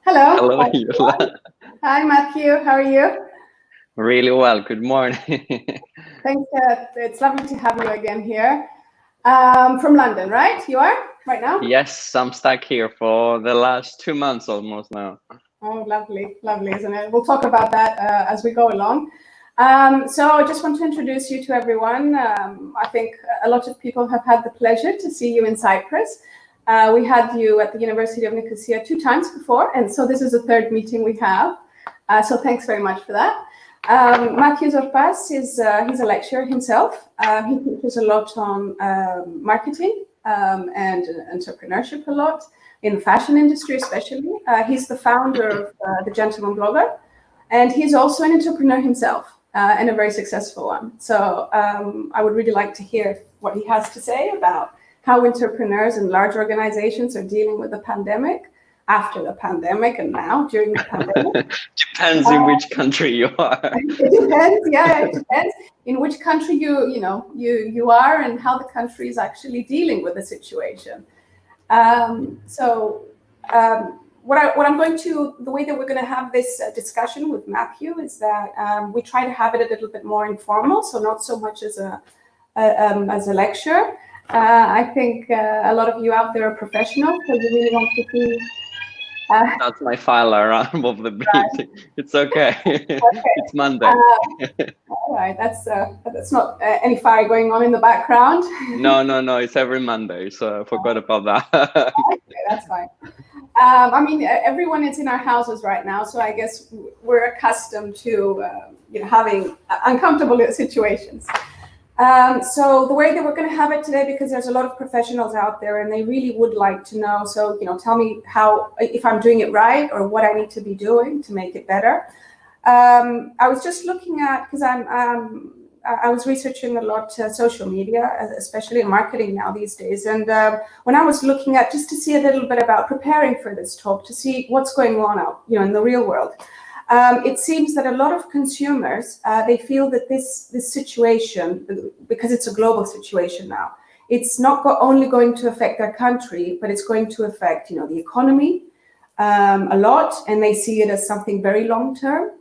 Hello. Hello, Hi, everyone. Yola. Hi, Matthew. How are you? Really well. Good morning. Thanks. It's lovely to have you again here. From London, right? You are right now? Yes, I'm stuck here for the last 2 months almost now. Oh, lovely, lovely, isn't it? We'll talk about that as we go along. So I just want to introduce you to everyone. I think a lot of people have had the pleasure to see you in Cyprus. We had you at the University of Nicosia 2 times before, and so this is the third meeting we have. So thanks very much for that. Matthew Zorpas he's a lecturer himself. He teaches a lot on marketing and entrepreneurship a lot in the fashion industry, especially. He's the founder of the Gentleman Blogger, and he's also an entrepreneur himself and a very successful one. So I would really like to hear what he has to say about how entrepreneurs and large organizations are dealing with the pandemic, after the pandemic, and now during the pandemic. Depends in which country you are. It depends. Yeah, it depends in which country you are and how the country is actually dealing with the situation. The way that we're going to have this discussion with Matthew is that we try to have it a little bit more informal, so not so much as a lecture. I think a lot of you out there are professionals, so you really want to see. That's my file alarm of the meeting. It's okay. It's Monday. All right, that's not any fire going on in the background. No, it's every Monday, so I forgot about that. Okay, that's fine. I mean, everyone is in our houses right now, so I guess we're accustomed to having uncomfortable situations. So the way that we're going to have it today, because there's a lot of professionals out there and they really would like to know, so tell me if I'm doing it right or what I need to be doing to make it better. I was just looking at, because I was researching a lot social media, especially in marketing now these days. And when I was looking at, just to see a little bit about preparing for this talk, to see what's going on out, in the real world, it seems that a lot of consumers, they feel that this situation, because it's a global situation now, it's not only going to affect their country, but it's going to affect, the economy a lot, and they see it as something very long term.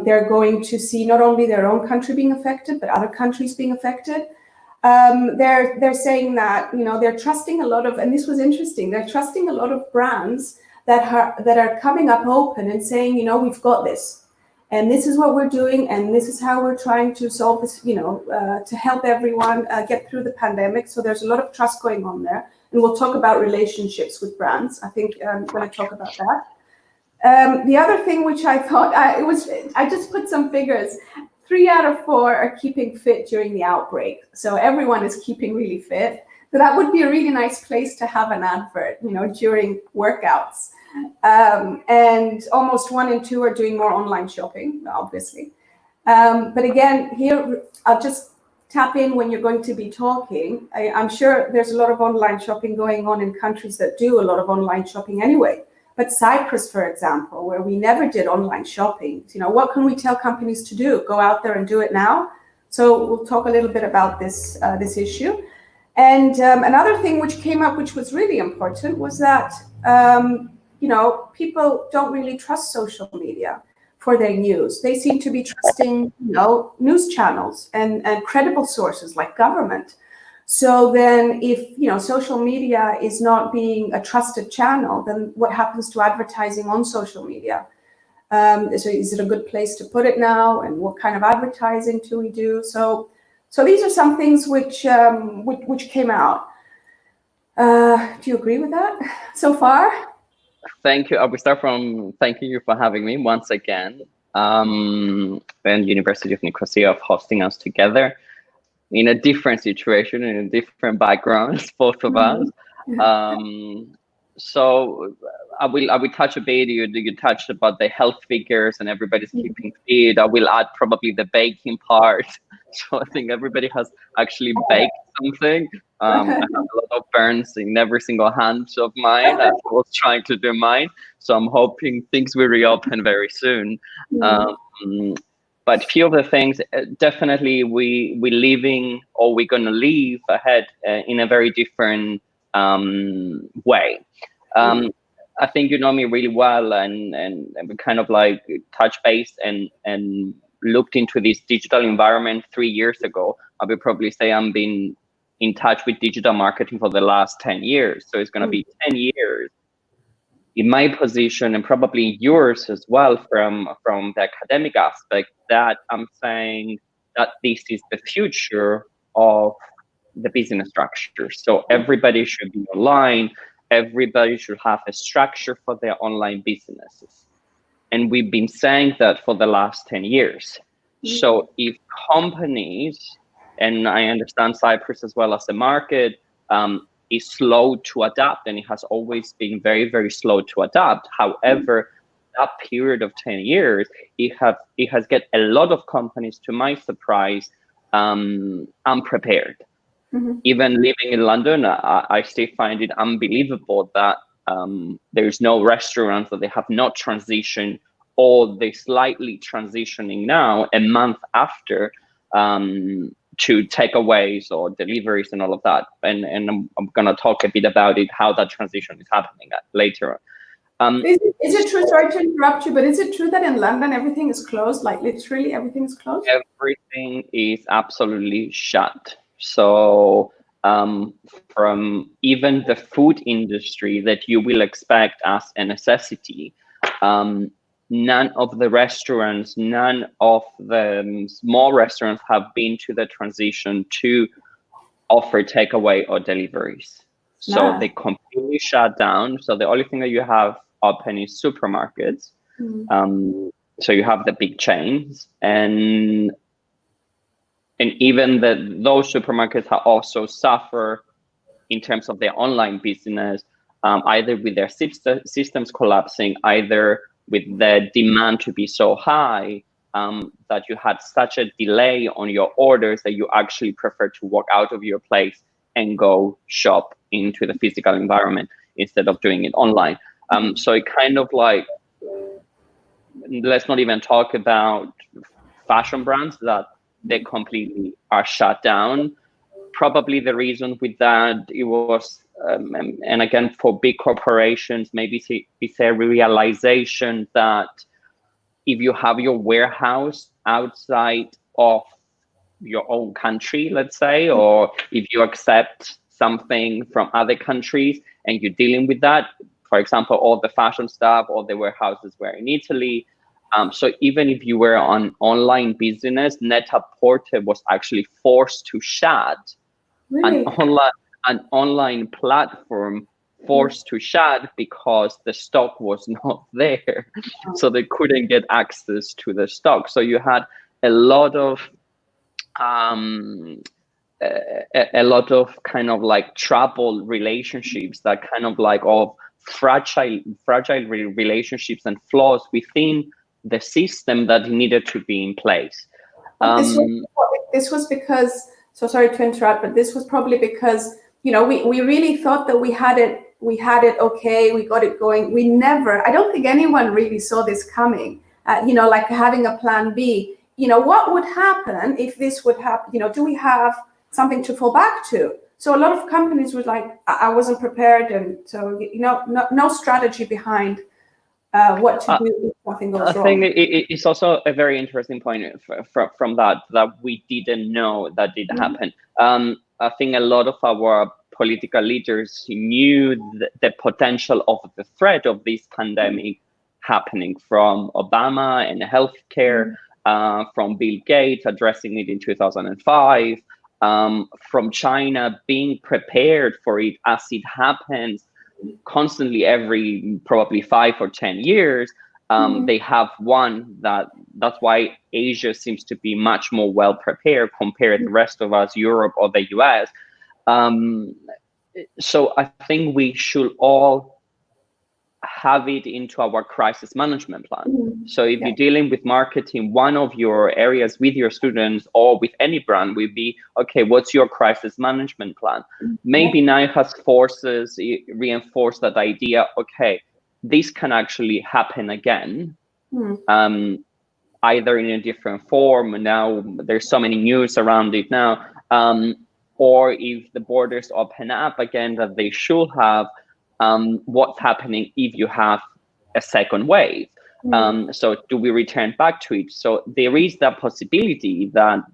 They're going to see not only their own country being affected, but other countries being affected. They're saying that they're trusting a lot of, and this was interesting, they're trusting a lot of brands that are coming up open and saying, we've got this, and this is what we're doing, and this is how we're trying to solve this, to help everyone get through the pandemic. So there's a lot of trust going on there, and we'll talk about relationships with brands. I think I'm going to talk about that. The other thing which I thought, I just put some figures. 3 out of 4 are keeping fit during the outbreak. So everyone is keeping really fit. So that would be a really nice place to have an advert, during workouts. And almost 1 in 2 are doing more online shopping, obviously. But again, here, I'll just tap in when you're going to be talking. I'm sure there's a lot of online shopping going on in countries that do a lot of online shopping anyway. But Cyprus, for example, where we never did online shopping, what can we tell companies to do? Go out there and do it now. So we'll talk a little bit about this issue. And another thing which came up, which was really important, was that people don't really trust social media for their news. They seem to be trusting news channels and credible sources like government. So then if social media is not being a trusted channel, then what happens to advertising on social media? So is it a good place to put it now, and what kind of advertising do we do? So these are some things which came out. Do you agree with that so far? Thank you. I will start from thanking you for having me once again, and University of Nicosia of hosting us together in a different situation, in a different backgrounds, both of us. So I will touch a bit. You touched about the health figures and everybody's keeping fit. I will add probably the baking part. So I think everybody has actually baked something. I have a lot of burns in every single hand of mine. I was trying to do mine. So I'm hoping things will reopen very soon. But few of the things, definitely we're going to live ahead in a very different way. I think you know me really well, and we kind of like touch base and looked into this digital environment 3 years ago. I would probably say I'm been in touch with digital marketing for the last 10 years. So it's going to be 10 years in my position, and probably yours as well, from the academic aspect, that I'm saying that this is the future of the business structure. So everybody should be online. Everybody should have a structure for their online businesses. And we've been saying that for the last 10 years. So if companies, and I understand Cyprus as well as the market, is slow to adapt, and it has always been very, very slow to adapt. However, that period of 10 years, it has get a lot of companies, to my surprise, unprepared. Even living in London, I still find it unbelievable that there's no restaurants that they have not transitioned, or they slightly transitioning now a month after to takeaways or deliveries and all of that. And I'm gonna talk a bit about it, how that transition is happening later. Is it true, sorry to interrupt you, but is it true that in London everything is closed? Like literally everything is closed? Everything is absolutely shut. So from even the food industry that you will expect as a necessity, none of the restaurants, none of the small restaurants have been to the transition to offer takeaway or deliveries. So they completely shut down. So the only thing that you have open is supermarkets. So you have the big chains, and even those supermarkets have also suffer in terms of their online business, either with their systems collapsing, either with the demand to be so high that you had such a delay on your orders that you actually prefer to walk out of your place and go shop into the physical environment instead of doing it online. So it kind of like, let's not even talk about fashion brands that they completely are shut down. Probably the reason with that, it was, and again, for big corporations, maybe it's a realization that if you have your warehouse outside of your own country, let's say, or if you accept something from other countries and you're dealing with that, for example, all the fashion stuff, all the warehouses were in Italy. So even if you were on online business, Net-a-Porter was actually forced to shut. Really? An online platform forced to shut because the stock was not there. So they couldn't get access to the stock. So you had a lot of kind of like troubled relationships, that kind of like of fragile relationships and flaws within the system that needed to be in place. This was because, so sorry to interrupt, but this was probably because, you know, we really thought that we had it okay, we got it going. I don't think anyone really saw this coming, you know, like having a plan B. You know, what would happen if this would happen? You know, do we have something to fall back to? So a lot of companies were like, I wasn't prepared, and so, you know, no strategy behind what to do if something goes wrong. I think it's also a very interesting point from that we didn't know that did happen. I think a lot of our political leaders knew the potential of the threat of this pandemic happening, from Obama and healthcare, from Bill Gates addressing it in 2005, from China being prepared for it as it happens constantly every probably 5 or 10 years. They have one that's why Asia seems to be much more well prepared compared to the rest of us, Europe or the US. So I think we should all have it into our crisis management plan. So if you're dealing with marketing, one of your areas with your students or with any brand will be, okay, what's your crisis management plan? Maybe now it has reinforced that idea, okay, this can actually happen again, either in a different form. Now there's so many news around it now, or if the borders open up again, that they should have what's happening if you have a second wave. So do we return back to it? So there is that possibility that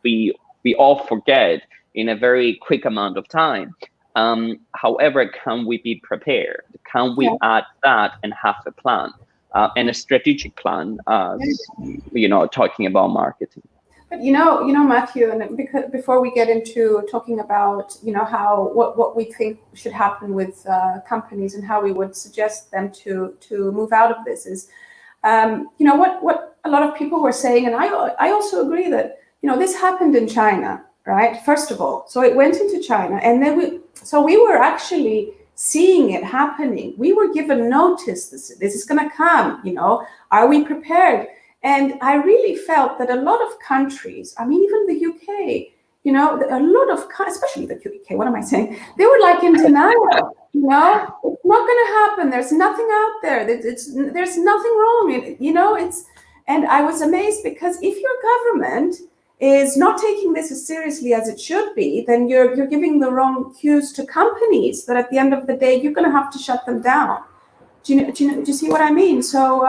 we all forget in a very quick amount of time. However, can we be prepared? Can we add that and have a plan and a strategic plan, as talking about marketing? But Matthew, and because before we get into talking about how what we think should happen with companies and how we would suggest them to move out of this is, what a lot of people were saying, and I also agree that this happened in China, right? First of all, so it went into China, and then we were actually seeing it happening. We were given notice. This is going to come. Are we prepared? And I really felt that a lot of countries, I mean, even the UK, a lot of, especially the UK, what am I saying? They were like in denial, it's not going to happen. There's nothing out there. There's nothing wrong. And I was amazed, because if your government is not taking this as seriously as it should be, then you're giving the wrong cues to companies that at the end of the day, you're going to have to shut them down. Do you see what I mean? So,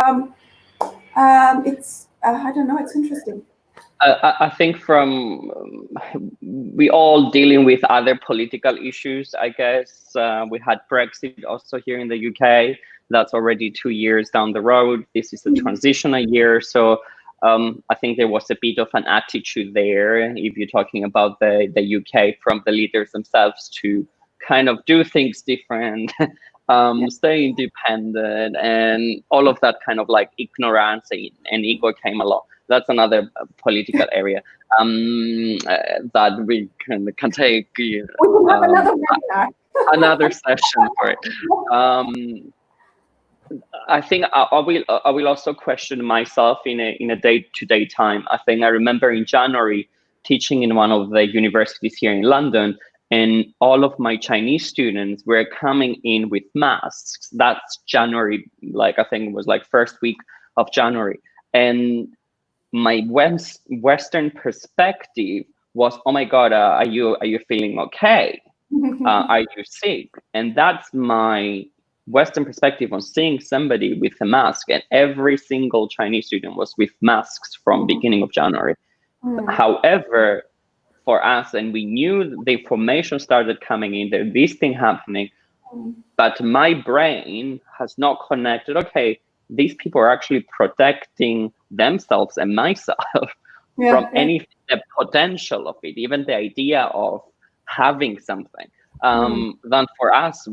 it's I don't know, it's interesting. I think we all dealing with other political issues, I guess. We had Brexit also here in the UK. That's already 2 years down the road. This is a transitional year. So I think there was a bit of an attitude there, if you're talking about the UK, from the leaders themselves to kind of do things different. Stay independent, and all of that kind of like ignorance and ego came along. That's another political area that we can take another session for it. I think I will also question myself in a day-to-day time. I think I remember in January teaching in one of the universities here in London, and all of my Chinese students were coming in with masks. That's January, I think it was first week of January. And my Western perspective was, oh my God, are you feeling okay? Are you sick? And that's my Western perspective on seeing somebody with a mask. And every single Chinese student was with masks from beginning of January. However, for us, and we knew the information started coming in, that this thing happening, but my brain has not connected, okay, these people are actually protecting themselves and myself from any the potential of it, even the idea of having something. Then for us,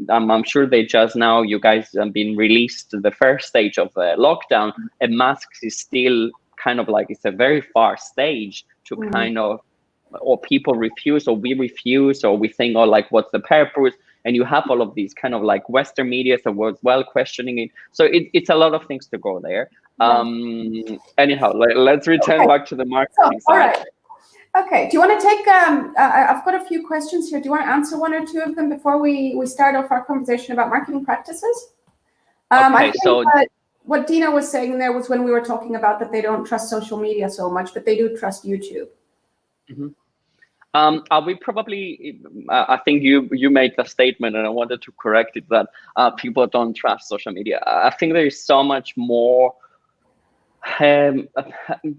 I'm sure they just now, you guys have been released to the first stage of the lockdown, and masks is still kind of it's a very far stage to kind of, or people refuse, or we refuse, or we think, what's the purpose? And you have all of these kind of Western media that was well questioning it. So it's a lot of things to go there. Anyhow, let's return back to the marketing side. All right. Okay. Do you want to take? I've got a few questions here. Do you want to answer one or two of them before we start off our conversation about marketing practices? I think what Dina was saying there was when we were talking about that they don't trust social media so much, but they do trust YouTube. We probably, I think you made the statement, and I wanted to correct it, that people don't trust social media. I think there is so much more.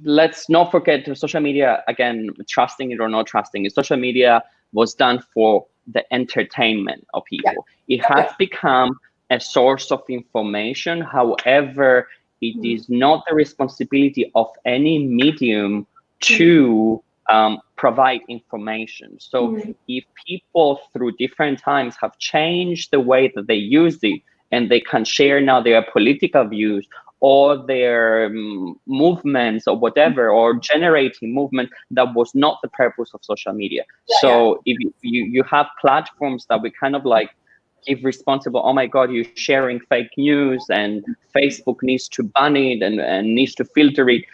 Let's not forget social media, again, trusting it or not trusting it. Social media was done for the entertainment of people. It has become a source of information. However, it is not the responsibility of any medium to provide information. So if people through different times have changed the way that they use it, and they can share now their political views or their movements or whatever, or generating movement, that was not the purpose of social media. So if you have platforms that we kind of give responsible, oh my God, you're sharing fake news, and Facebook needs to ban it and needs to filter it.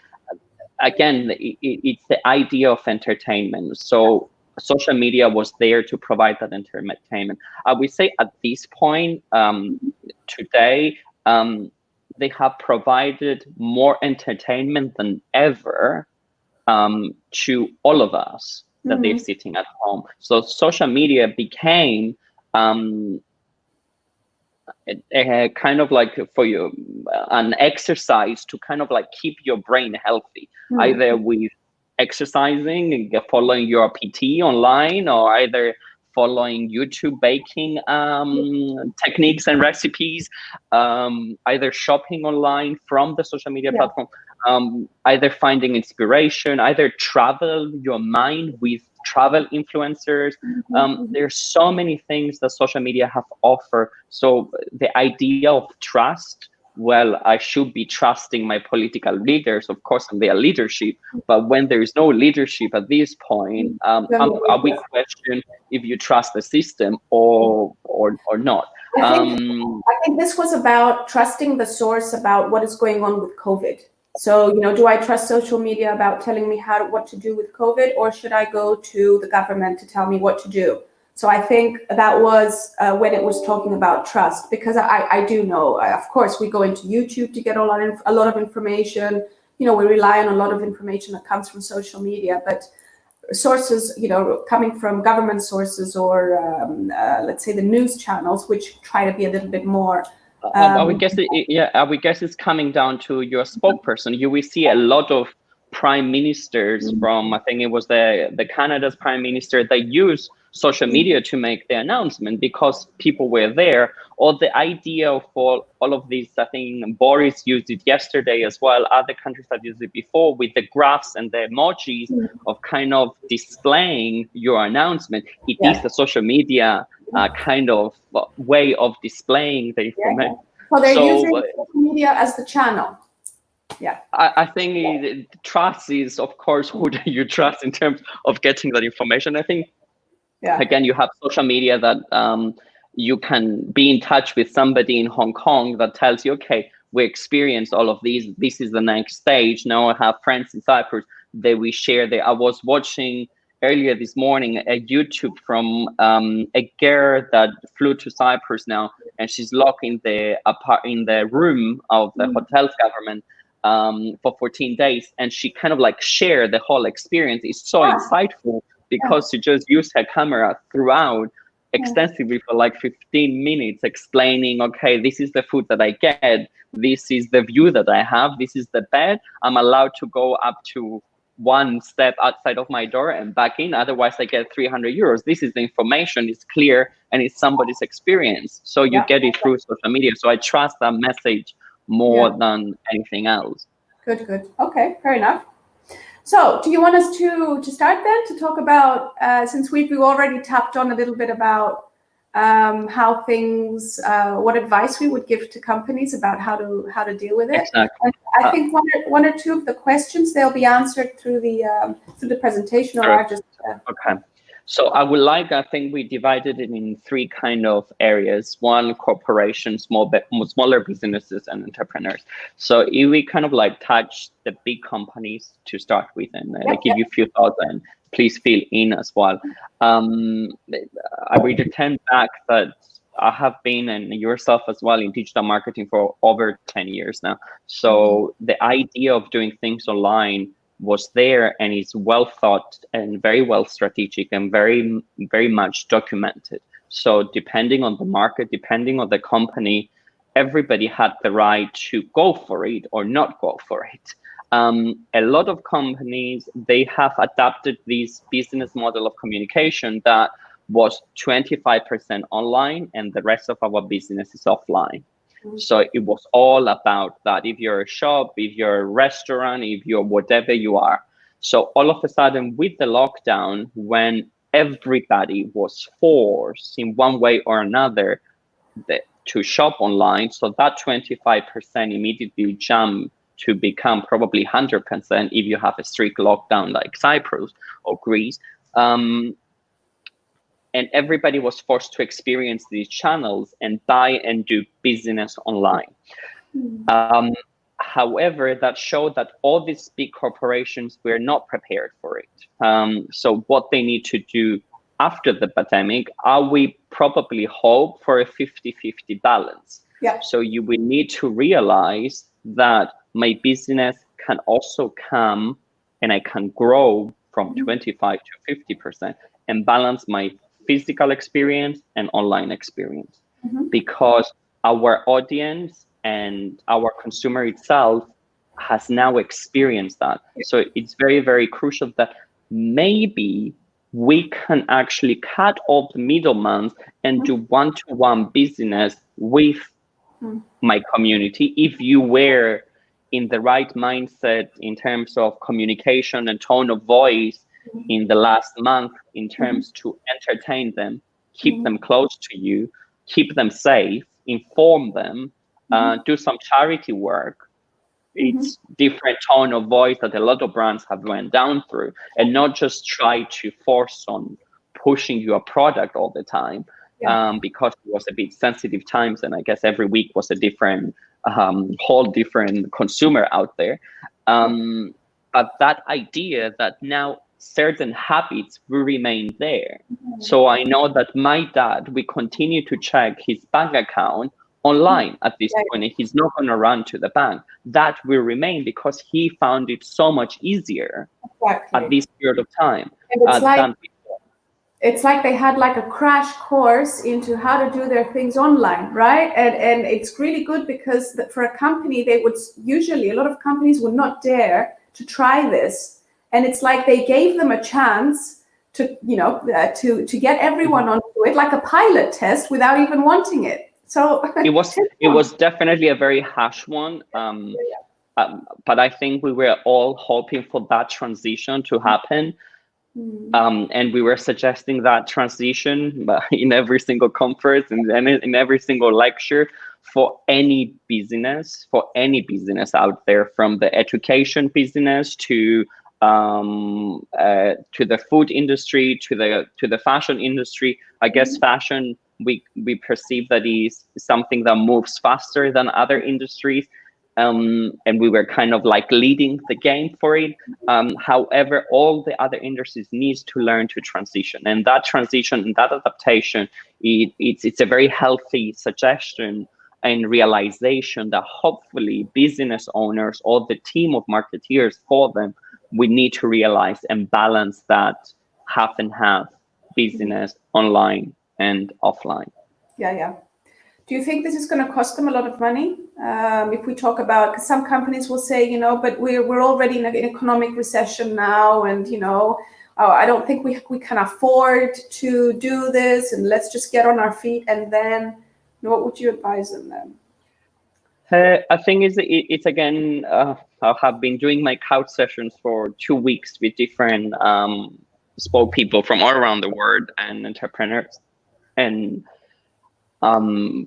Again, it's the idea of entertainment. So social media was there to provide that entertainment. I would say at this point, today, they have provided more entertainment than ever to all of us that they're sitting at home. So social media became kind of like for you an exercise to kind of like keep your brain healthy, either with exercising, following your PT online, or either following YouTube baking techniques and recipes, either shopping online from the social media platform, either finding inspiration, either travel your mind with travel influencers. There's so many things that social media have offer. So the idea of trust, well, I should be trusting my political leaders, of course, and their leadership. But when there is no leadership at this point, we question if you trust the system or not. I think this was about trusting the source about what is going on with COVID. So, do I trust social media about telling me what to do with COVID, or should I go to the government to tell me what to do? So I think that was when it was talking about trust, because I do know, of course, we go into YouTube to get a lot of information. We rely on a lot of information that comes from social media, but sources, coming from government sources or let's say the news channels, which try to be a little bit more. I would guess it's coming down to your spokesperson. You will see a lot of prime ministers from, I think it was the Canada's prime minister, that use social media to make the announcement because people were there. Or the idea of all of these, I think Boris used it yesterday as well. Other countries have used it before with the graphs and the emojis of kind of displaying your announcement. It is the social media kind of way of displaying the information. So they're using social media as the channel. Yeah, I think trust is, of course, who do you trust in terms of getting that information. I think, again, you have social media that you can be in touch with somebody in Hong Kong that tells you, okay, we experienced all of these. This is the next stage. Now I have friends in Cyprus. They will share I was watching earlier this morning a YouTube from a girl that flew to Cyprus now, and she's locked in the room of the hotel's government for 14 days, and she kind of like shared the whole experience. It's so insightful because she just used her camera throughout extensively for like 15 minutes explaining, okay, this is the food that I get, this is the view that I have, this is the bed, I'm allowed to go up to one step outside of my door and back in, otherwise I get 300 euros. This is the information, it's clear, and it's somebody's experience. So you get it through social media. So I trust that message more than anything else. Good. Okay, fair enough. So do you want us to start then to talk about, since we've already tapped on a little bit about how things, what advice we would give to companies about how to deal with it. Exactly. And I think one or two of the questions, they'll be answered through the presentation, or I just. Okay. So I think we divided it in three kind of areas. One, corporations, smaller businesses and entrepreneurs. So if we kind of like touch the big companies to start with, and I give you a few thoughts, and please fill in as well. I will return back that I have been, and yourself as well, in digital marketing for over 10 years now. So the idea of doing things online was there, and it's well thought and very well strategic and very, very much documented. So depending on the market, depending on the company, everybody had the right to go for it or not go for it. A lot of companies, they have adapted this business model of communication that was 25% online and the rest of our business is offline. So it was all about that. If you're a shop, if you're a restaurant, if you're whatever you are. So all of a sudden with the lockdown, when everybody was forced in one way or another to shop online, so that 25% immediately jumped to become probably 100% if you have a strict lockdown like Cyprus or Greece. And everybody was forced to experience these channels and buy and do business online. However, that showed that all these big corporations were not prepared for it. So what they need to do after the pandemic, we probably hope for a 50-50 balance. So you will need to realize that my business can also come and I can grow from 25 to 50% and balance my physical experience and online experience. Because our audience and our consumer itself has now experienced that. So it's very, very crucial that maybe we can actually cut off the middlemen and do one-to-one business with my community. If you were in the right mindset in terms of communication and tone of voice in the last month, in terms to entertain them, keep them close to you, keep them safe, inform them, do some charity work. It's different tone of voice that a lot of brands have went down through, and not just try to force on pushing your product all the time, because it was a bit sensitive times, and I guess every week was a different, whole different consumer out there. But that idea that now certain habits will remain there. So I know that my dad, we continue to check his bank account online at this point, and he's not going to run to the bank. That will remain because he found it so much easier at this period of time. And it's like they had like a crash course into how to do their things online, right? And it's really good because for a company, they would usually, a lot of companies would not dare to try this. And it's like they gave them a chance to, to get everyone onto it, like a pilot test without even wanting it. So it was definitely a very harsh one. But I think we were all hoping for that transition to happen. And we were suggesting that transition in every single conference and in every single lecture for any business out there, from the education business to the food industry, to the fashion industry. I guess fashion, we perceive that is something that moves faster than other industries. And we were kind of like leading the game for it. However, all the other industries needs to learn to transition, and that transition and that adaptation, it's a very healthy suggestion and realization that hopefully business owners or the team of marketeers for them, we need to realize and balance that half and half business online and offline. Yeah. Do you think this is going to cost them a lot of money? If we talk about, cause some companies will say, but we're already in an economic recession now, and I don't think we can afford to do this, and let's just get on our feet. And then, what would you advise them then? I think it's again, I have been doing my couch sessions for 2 weeks with different spoke people from all around the world and entrepreneurs and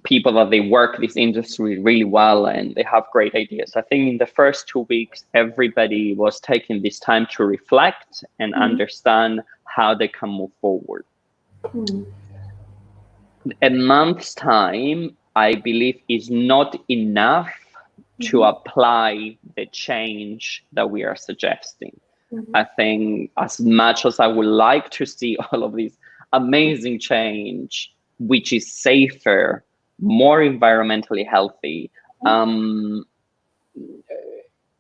people that they work this industry really well and they have great ideas. I think in the first 2 weeks, everybody was taking this time to reflect and understand how they can move forward. A month's time, I believe, is not enough to apply the change that we are suggesting. I think as much as I would like to see all of this amazing change, which is safer, more environmentally healthy,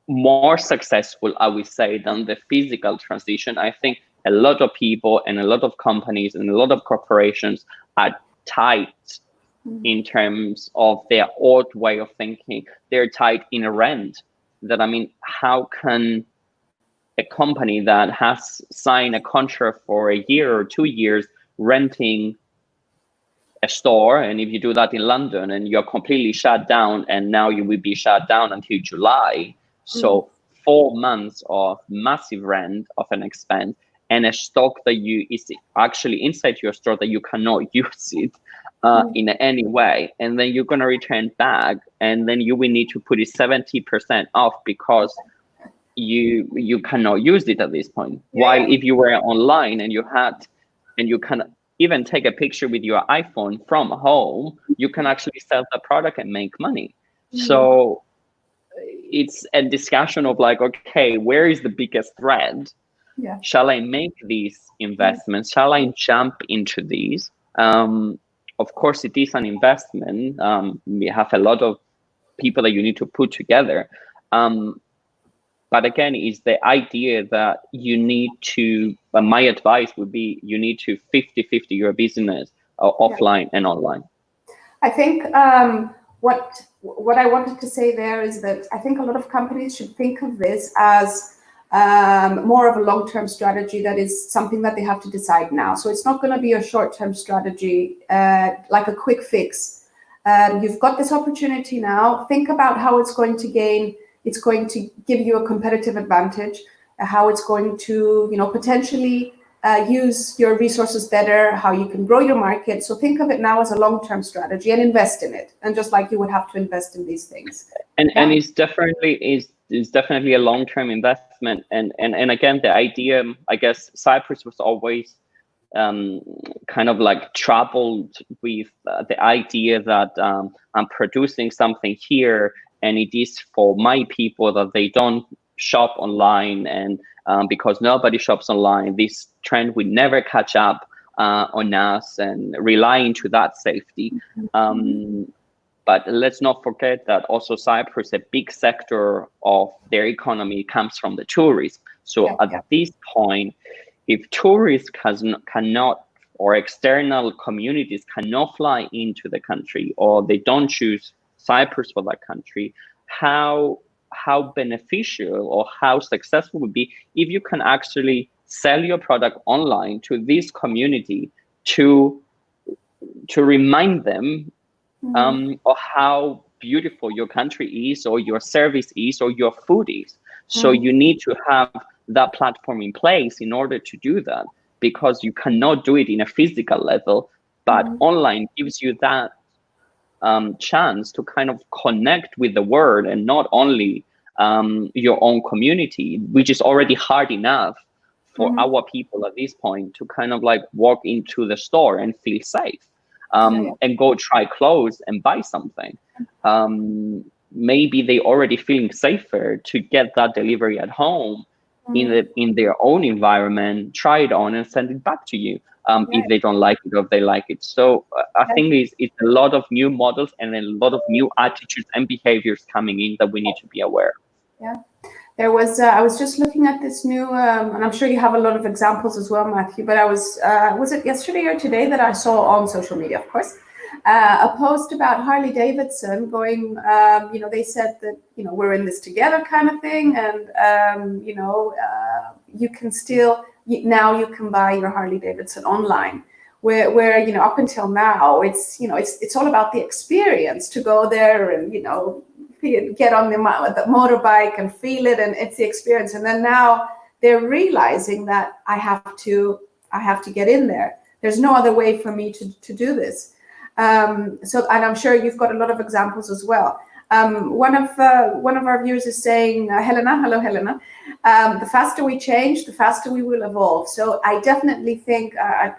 more successful, I would say, than the physical transition. I think a lot of people and a lot of companies and a lot of corporations are tight in terms of their old way of thinking. They're tight in a rent. That, I mean, how can a company that has signed a contract for a year or 2 years renting a store, and if you do that in London and you're completely shut down, and now you will be shut down until July, so 4 months of massive rent of an expense, and a stock that is actually inside your store that you cannot use it in any way, and then you're going to return back, and then you will need to put it 70% off because you cannot use it at this point. While if you were online and you can even take a picture with your iPhone from home, you can actually sell the product and make money. So it's a discussion of like, okay, where is the biggest threat? Shall I make these investments? Shall I jump into these? Of course, it is an investment. We have a lot of people that you need to put together. But again, it's the idea that you need to, my advice would be, you need to 50-50 your business offline and online. I think what I wanted to say there is that I think a lot of companies should think of this as more of a long-term strategy that is something that they have to decide now. So it's not going to be a short-term strategy like a quick fix. You've got this opportunity now. Think about how it's going to give you a competitive advantage, how it's going to, potentially use your resources better, how you can grow your market. So think of it now as a long-term strategy and invest in it. And just like you would have to invest in these things. And it's definitely a long-term investment. And again, the idea, I guess, Cyprus was always kind of like troubled with the idea that I'm producing something here and it is for my people, that they don't shop online, and because nobody shops online, this trend will never catch up on us, and relying to that safety. But let's not forget that also Cyprus, a big sector of their economy comes from the tourism. So at this point, if tourists cannot, or external communities cannot fly into the country, or they don't choose Cyprus for that country, how beneficial or how successful would be if you can actually sell your product online to this community to remind them of how beautiful your country is, or your service is, or your food is. So you need to have that platform in place in order to do that, because you cannot do it in a physical level, but online gives you that chance to kind of connect with the world, and not only your own community, which is already hard enough for our people at this point to kind of like walk into the store and feel safe, and go try clothes and buy something. Maybe they already feeling safer to get that delivery at home in their own environment, try it on and send it back to you if they don't like it or if they like it. So I think it's a lot of new models and a lot of new attitudes and behaviors coming in that we need to be aware of. Yeah. There was, I was just looking at this new, and I'm sure you have a lot of examples as well, Matthew, but I was it yesterday or today that I saw on social media, of course, a post about Harley Davidson going, they said that, we're in this together kind of thing. And, you can still, now you can buy your Harley Davidson online. Where up until now, it's all about the experience to go there and, get on the motorbike and feel it, and it's the experience. And then now they're realizing that I have to get in there. There's no other way for me to do this. And I'm sure you've got a lot of examples as well. One of our viewers is saying, Helena, hello Helena, the faster we change, the faster we will evolve. So I definitely think,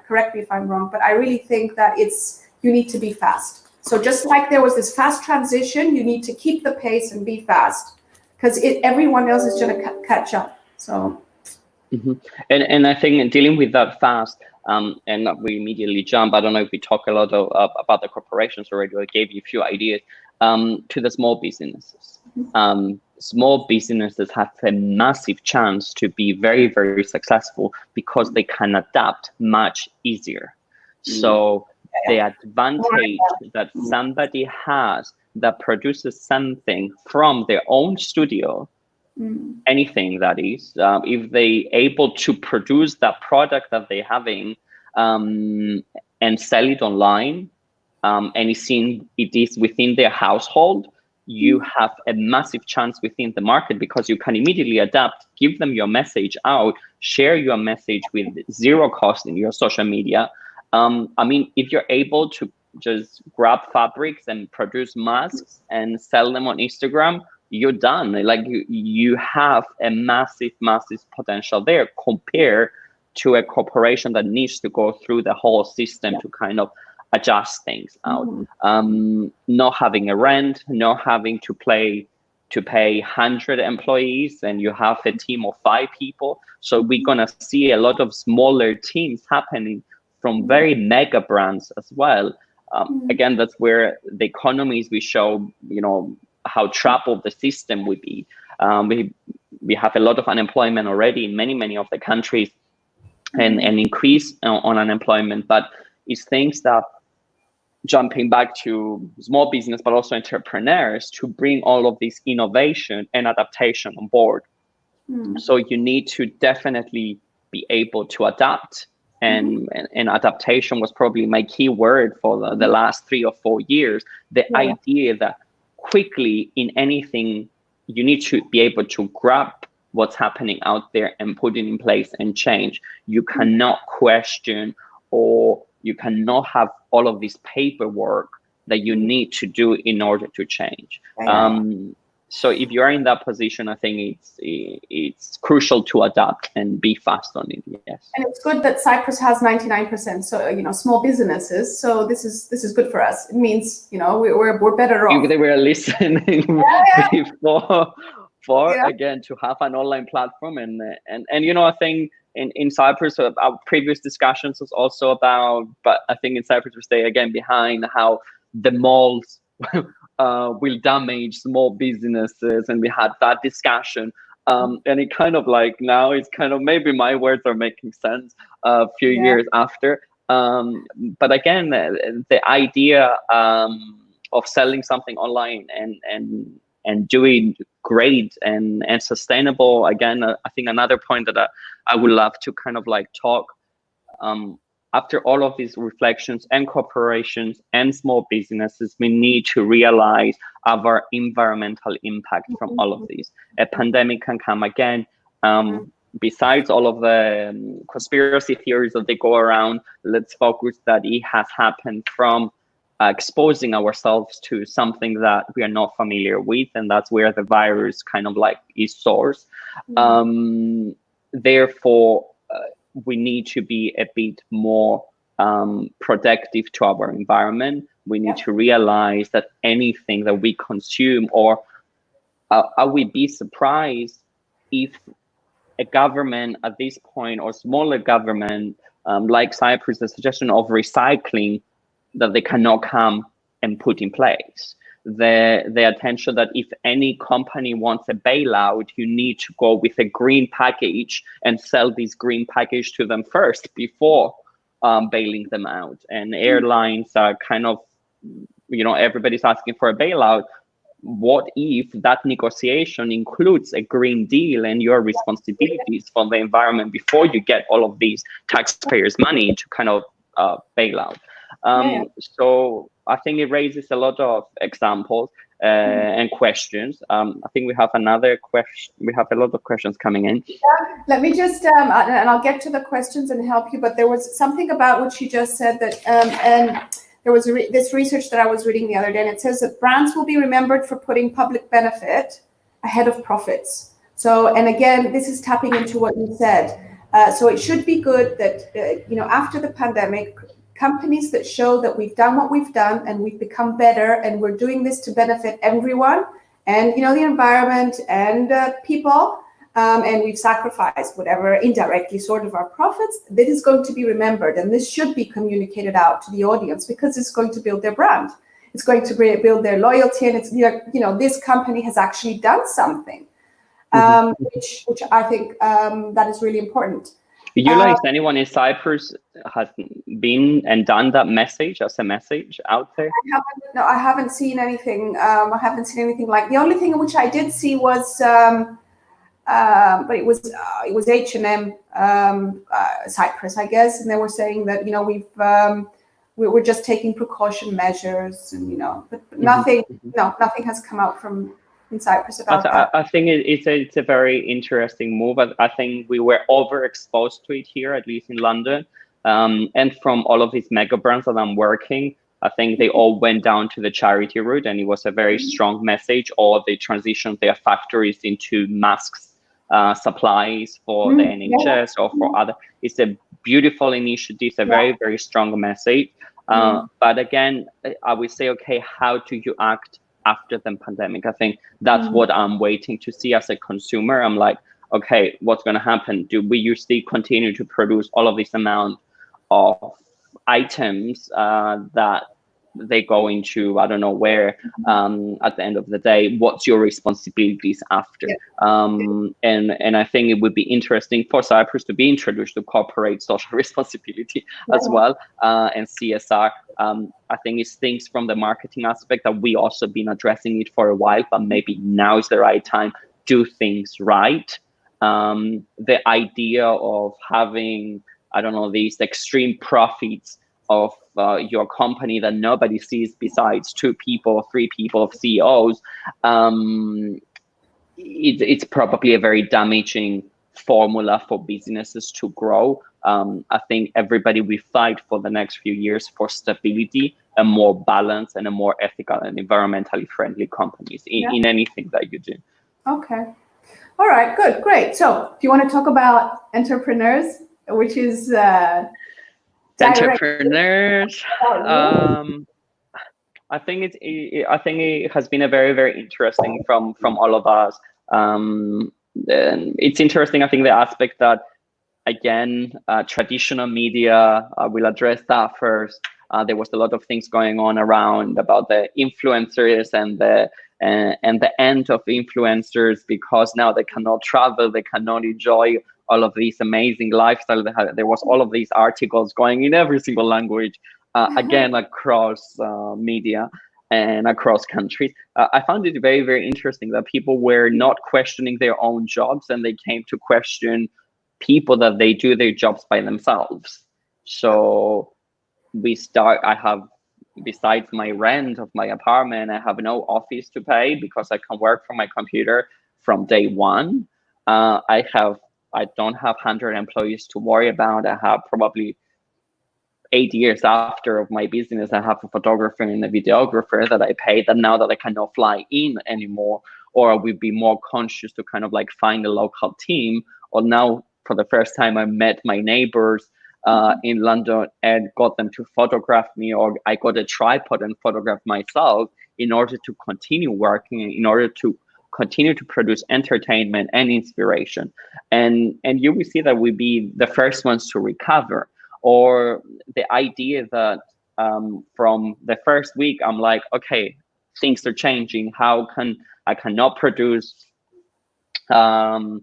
correct me if I'm wrong, but I really think that you need to be fast. So just like there was this fast transition, you need to keep the pace and be fast, because everyone else is going to catch up. So. And I think dealing with that fast, and we immediately jump, I don't know if we talk a lot about the corporations already, I gave you a few ideas, to the small businesses. Small businesses have a massive chance to be very, very successful because they can adapt much easier. So the advantage that somebody has that produces something from their own studio, anything that is, if they able to produce that product that they're having and sell it online, and it is within their household, you have a massive chance within the market, because you can immediately adapt, give them your message out, share your message with zero cost in your social media. If you're able to just grab fabrics and produce masks and sell them on Instagram, you're done. Like you have a massive potential there, compared to a corporation that needs to go through the whole system to kind of adjust things out. Not having a rent, not having to pay 100 employees, and you have a team of 5 people. So we're gonna see a lot of smaller teams happening from very mega brands as well. Again, that's where the economies we show, how troubled the system would be. We have a lot of unemployment already in many of the countries, and increase on unemployment, but it's things that jumping back to small business, but also entrepreneurs, to bring all of this innovation and adaptation on board. So you need to definitely be able to adapt. And adaptation was probably my key word for the last 3 or 4 years. The idea that quickly in anything, you need to be able to grab what's happening out there and put it in place and change. You cannot question, or you cannot have all of this paperwork that you need to do in order to change. So if you're in that position, I think it's crucial to adapt and be fast on it. Yes. And it's good that Cyprus has 99%. So small businesses. So this is good for us. It means we're better off. If they were listening before again, to have an online platform and I think in Cyprus, our previous discussions was also about, but I think in Cyprus we stay again behind how the malls will damage small businesses, and we had that discussion. And it kind of like now it's kind of maybe my words are making sense a few years after. But again, the idea of selling something online and doing great and sustainable. Again, I think another point that I would love to kind of like talk after all of these reflections and corporations and small businesses, we need to realize our environmental impact from all of these. A pandemic can come again. Besides all of the conspiracy theories that they go around, let's focus that it has happened from exposing ourselves to something that we are not familiar with, and that's where the virus kind of like is sourced. Therefore, we need to be a bit more protective to our environment. We need to realize that anything that we consume, or I would be surprised if a government at this point, or smaller government like Cyprus, the suggestion of recycling, that they cannot come and put in place. The attention that if any company wants a bailout, you need to go with a green package and sell this green package to them first before bailing them out. And airlines are kind of, everybody's asking for a bailout. What if that negotiation includes a green deal and your responsibilities for the environment before you get all of these taxpayers' money to kind of bail out? So I think it raises a lot of examples and questions. I think we have another question. We have a lot of questions coming in. Let me just, and I'll get to the questions and help you, but there was something about what you just said that, and there was this research that I was reading the other day, and it says that brands will be remembered for putting public benefit ahead of profits. So, and again, this is tapping into what you said. So it should be good that, after the pandemic, companies that show that we've done what we've done and we've become better, and we're doing this to benefit everyone and the environment and people, and we've sacrificed whatever indirectly sort of our profits, that is going to be remembered, and this should be communicated out to the audience, because it's going to build their brand, it's going to build their loyalty, and it's this company has actually done something, which I think that is really important. Anyone in Cyprus has been and done that message as a message out there? I haven't seen anything. I haven't seen anything like. The only thing which I did see was, but it was H&M Cyprus, I guess, and they were saying that we're just taking precaution measures, and but nothing. No, nothing has come out from in Cyprus about that. I think it's a very interesting move. I think we were overexposed to it here, at least in London, and from all of these mega brands that I'm working, I think they all went down to the charity route, and it was a very strong message. Or they transitioned their factories into masks supplies for the NHS or for other. It's a beautiful initiative, a very, very strong message. But again, I would say, okay, how do you act after the pandemic? I think that's what I'm waiting to see as a consumer. I'm like, okay, what's going to happen? Do we still continue to produce all of this amount of items that they go into I don't know where. At the end of the day, what's your responsibilities after? And I think it would be interesting for Cyprus to be introduced to corporate social responsibility as well, and CSR. I think it's things from the marketing aspect that we also been addressing it for a while, but maybe now is the right time. Do things right. The idea of having, I don't know, these extreme profits of your company that nobody sees besides 2 people, 3 people of CEOs, it's probably a very damaging formula for businesses to grow. I think everybody will fight for the next few years for stability, a more balanced and a more ethical and environmentally friendly companies in anything that you do. Okay. All right, good, great. So do you want to talk about entrepreneurs, which is entrepreneurs? I think it has been a very, very interesting from all of us. And it's interesting. I think the aspect that, again, traditional media, we'll address that first. There was a lot of things going on around about the influencers and the end of influencers, because now they cannot travel, they cannot enjoy all of these amazing lifestyle. There was all of these articles going in every single language, again, across media and across countries. I found it very, very interesting that people were not questioning their own jobs, and they came to question people that they do their jobs by themselves. So I have, besides my rent of my apartment, I have no office to pay because I can work from my computer from day one. I don't have 100 employees to worry about. I have probably 8 years after of my business, I have a photographer and a videographer that I pay, that now that I cannot fly in anymore, or I will be more conscious to kind of like find a local team. Or now for the first time, I met my neighbors in London and got them to photograph me, or I got a tripod and photographed myself in order to continue working, in order to continue to produce entertainment and inspiration. And you will see that we'll be the first ones to recover. Or the idea that from the first week, I'm like, okay, things are changing. How can I cannot produce? I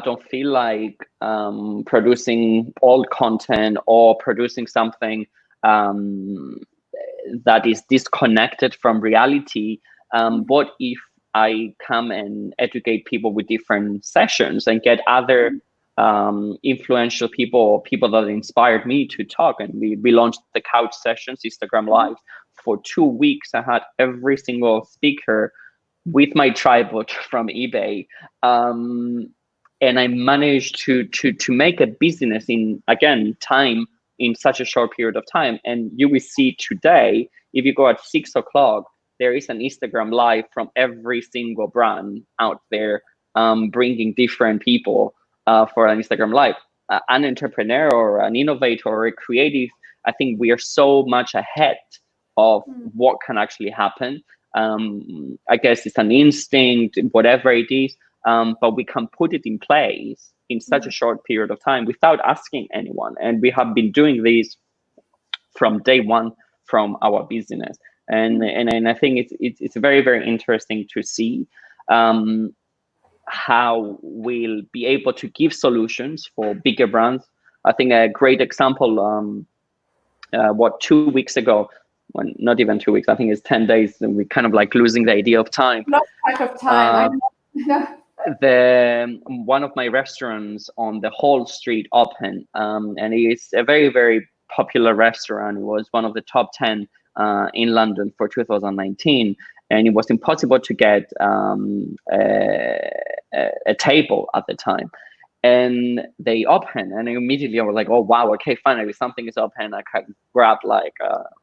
don't feel like producing old content or producing something that is disconnected from reality. What if I come and educate people with different sessions and get other influential people that inspired me to talk? And we launched the couch sessions, Instagram live. For 2 weeks, I had every single speaker with my tripod from eBay, and I managed to make a business in, again, time, in such a short period of time. And you will see today, if you go at 6 o'clock, there is an Instagram live from every single brand out there, bringing different people for an Instagram live. An entrepreneur or an innovator or a creative, I think we are so much ahead of what can actually happen. I guess it's an instinct, whatever it is, but we can put it in place in such a short period of time without asking anyone. And we have been doing this from day one from our business. And I think it's very, very interesting to see how we'll be able to give solutions for bigger brands. I think a great example, 2 weeks ago, well, not even 2 weeks, I think it's 10 days, and we're kind of like losing the idea of time. Lost track of time. One of my restaurants on the whole street opened, and it's a very, very popular restaurant. It was one of the top 10 in London for 2019, and it was impossible to get a table at the time. And they opened, and immediately I was like, oh wow, okay, finally something is open. I can grab like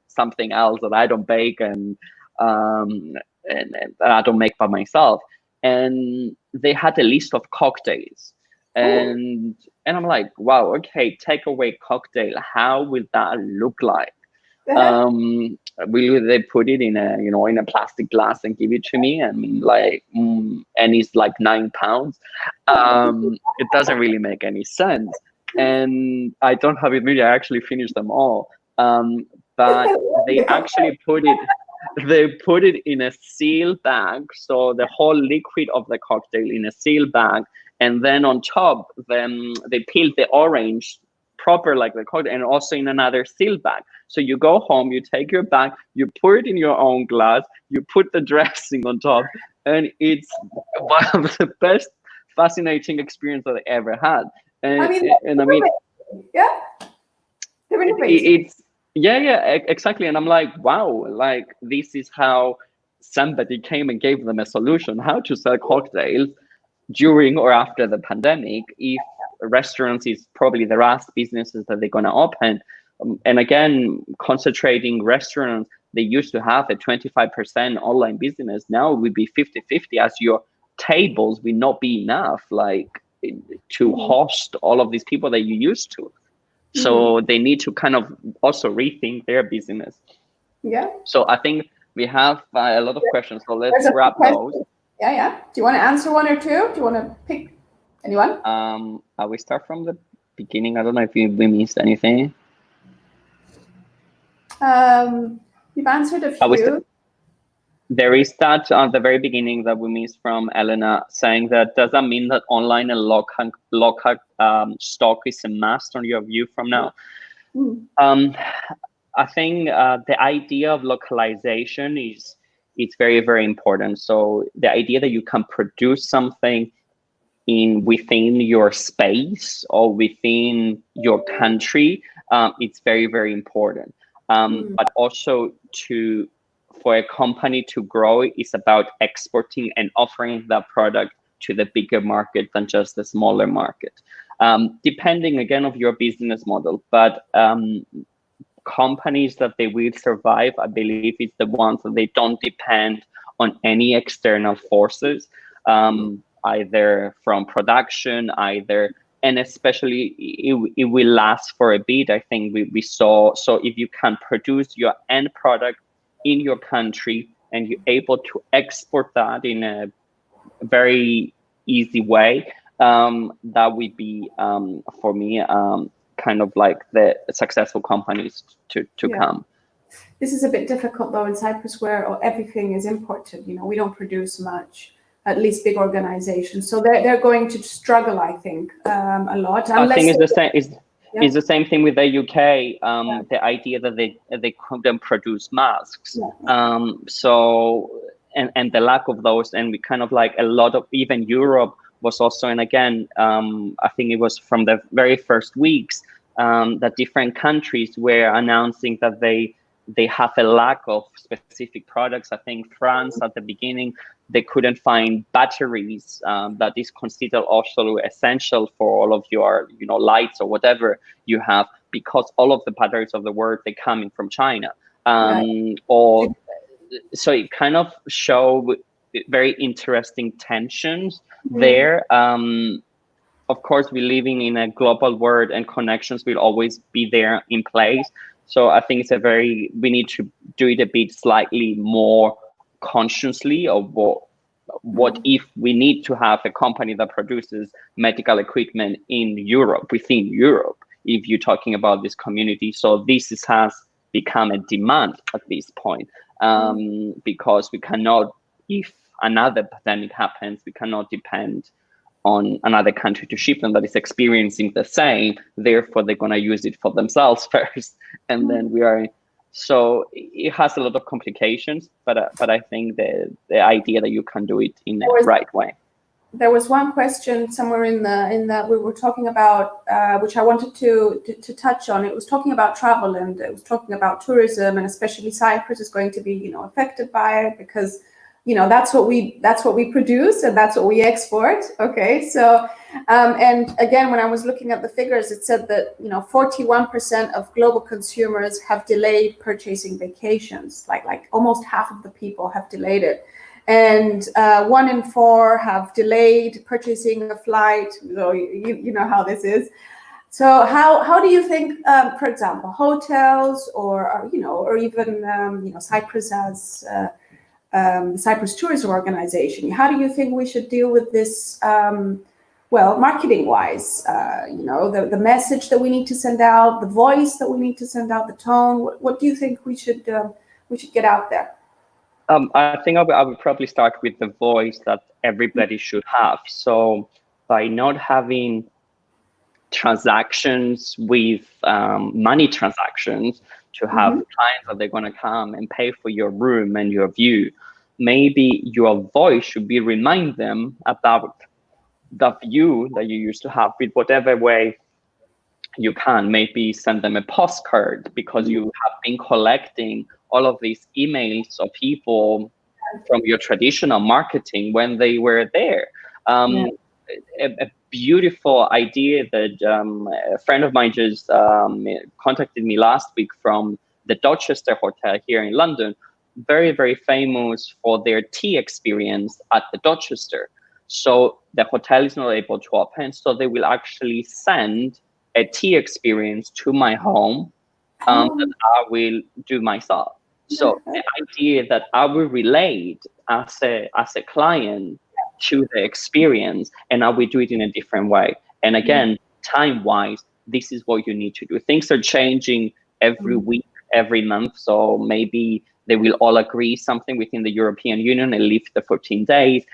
something else that I don't bake and I don't make by myself. And they had a list of cocktails, and I'm like, wow, okay, takeaway cocktail, how will that look like? Will they put it in a plastic glass and give it to me? I mean, like, and it's like £9. It doesn't really make any sense, and I don't have it. Maybe I actually finished them all. but they actually put it in a seal bag, so the whole liquid of the cocktail in a seal bag, and then on top, then they peeled the orange proper like the cocktail, and also in another seal bag. So you go home, you take your bag, you pour it in your own glass, you put the dressing on top, and it's one of the best fascinating experience that I ever had. And I mean, yeah, it's exactly. And I'm like, wow, like this is how somebody came and gave them a solution how to sell cocktails during or after the pandemic, if restaurants is probably the last businesses that they're going to open. And again, concentrating restaurants, they used to have a 25% online business. Now it would be 50-50, as your tables will not be enough like to host all of these people that you used to. So they need to kind of also rethink their business. Yeah. So I think we have a lot of questions. So let's wrap those. Yeah. Do you want to answer one or two? Do you want to pick anyone? We start from the beginning. I don't know if we missed anything. You've answered a few. There is that at the very beginning that we missed from Elena, saying that does that mean that online and local stock is a must on your view from now? I think the idea of localization is it's very, very important. So the idea that you can produce something within your space or within your country, it's very, very important. But also for a company to grow is about exporting and offering that product to the bigger market than just the smaller market. Depending again of your business model, but companies that they will survive, I believe, is the ones that they don't depend on any external forces, either from production, and especially it will last for a bit. I think we saw, so if you can produce your end product in your country and you're able to export that in a very easy way, that would be for me kind of like the successful companies to come. This is a bit difficult though in Cyprus, where everything is imported. We don't produce much, at least big organizations, so they're going to struggle, I think, a lot. I think it's the same. It's the same thing with the UK. The idea that they couldn't produce masks. So and the lack of those, and we kind of like a lot of, even Europe was also, and again, I think it was from the very first weeks that different countries were announcing that they have a lack of specific products. I think France at the beginning, they couldn't find batteries that is considered also essential for all of your lights or whatever you have, because all of the batteries of the world, they're coming from China. So it kind of show very interesting tensions there. Of course, we're living in a global world and connections will always be there in place. So I think we need to do it a bit slightly more consciously of what if we need to have a company that produces medical equipment in Europe, within Europe, if you're talking about this community. So this has become a demand at this point, because we cannot, if another pandemic happens, we cannot depend on another country to ship them that is experiencing the same. Therefore, they're going to use it for themselves first, and then so it has a lot of complications, but I think the idea that you can do it in the right way. There was one question somewhere in that we were talking about, which I wanted to touch on. It was talking about travel, and it was talking about tourism, and especially Cyprus is going to be affected by it, because that's what we produce and that's what we export. Okay, so and again, when I was looking at the figures, it said that 41% of global consumers have delayed purchasing vacations. Like almost half of the people have delayed it, and 1 in 4 have delayed purchasing a flight. So you know how this is. So how do you think, for example, hotels or even Cyprus as Cyprus Tourism Organization, how do you think we should deal with this well, marketing wise, the message that we need to send out, the voice that we need to send out, the tone. What do you think we should get out there? I think I would probably start with the voice that everybody should have. So by not having transactions with money transactions, to have clients that they're going to come and pay for your room and your view, maybe your voice should be remind them about the view that you used to have with whatever way you can. Maybe send them a postcard, because you have been collecting all of these emails of people from your traditional marketing when they were there. A beautiful idea that a friend of mine just contacted me last week from the Dorchester Hotel here in London, very, very famous for their tea experience at the Dorchester. So the hotel is not able to open, so they will actually send a tea experience to my home that I will do myself. So the idea that I will relate as a client to the experience, and I will do it in a different way. And again, time-wise, this is what you need to do. Things are changing every week, every month. So maybe they will all agree something within the European Union and lift the 14 days.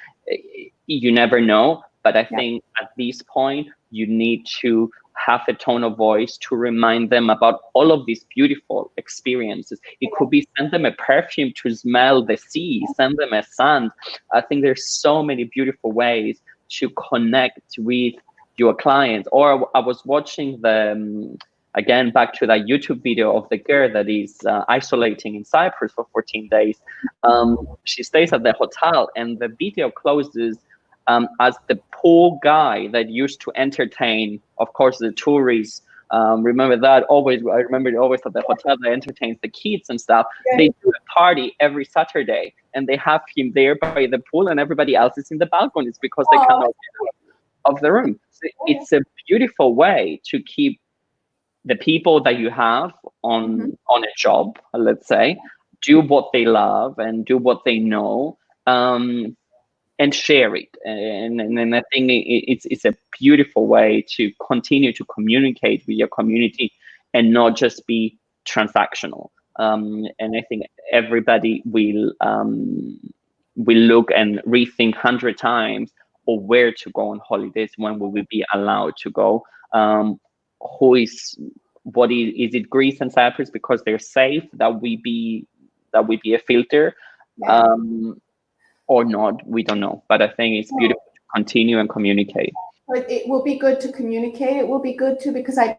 You never know. But I think at this point, you need to have a tone of voice to remind them about all of these beautiful experiences. It could be send them a perfume to smell the sea, send them a sand. I think there's so many beautiful ways to connect with your clients. Or I was watching again, back to that YouTube video of the girl that is isolating in Cyprus for 14 days. She stays at the hotel, and the video closes as the poor guy that used to entertain, of course, the tourists. Remember that always. I remember always at the hotel that entertains the kids and stuff. They do a party every Saturday, and they have him there by the pool, and everybody else is in the balconies because they cannot get out of the room. So it's a beautiful way to keep the people that you have on a job, let's say, do what they love and do what they know. And share it, and I think it's a beautiful way to continue to communicate with your community and not just be transactional. And I think everybody will look and rethink 100 times of where to go on holidays, when will we be allowed to go, is it Greece and Cyprus because they're safe, that we be a filter. Or not, we don't know. But I think it's beautiful to continue and communicate. But it will be good to communicate. It will be good too, because I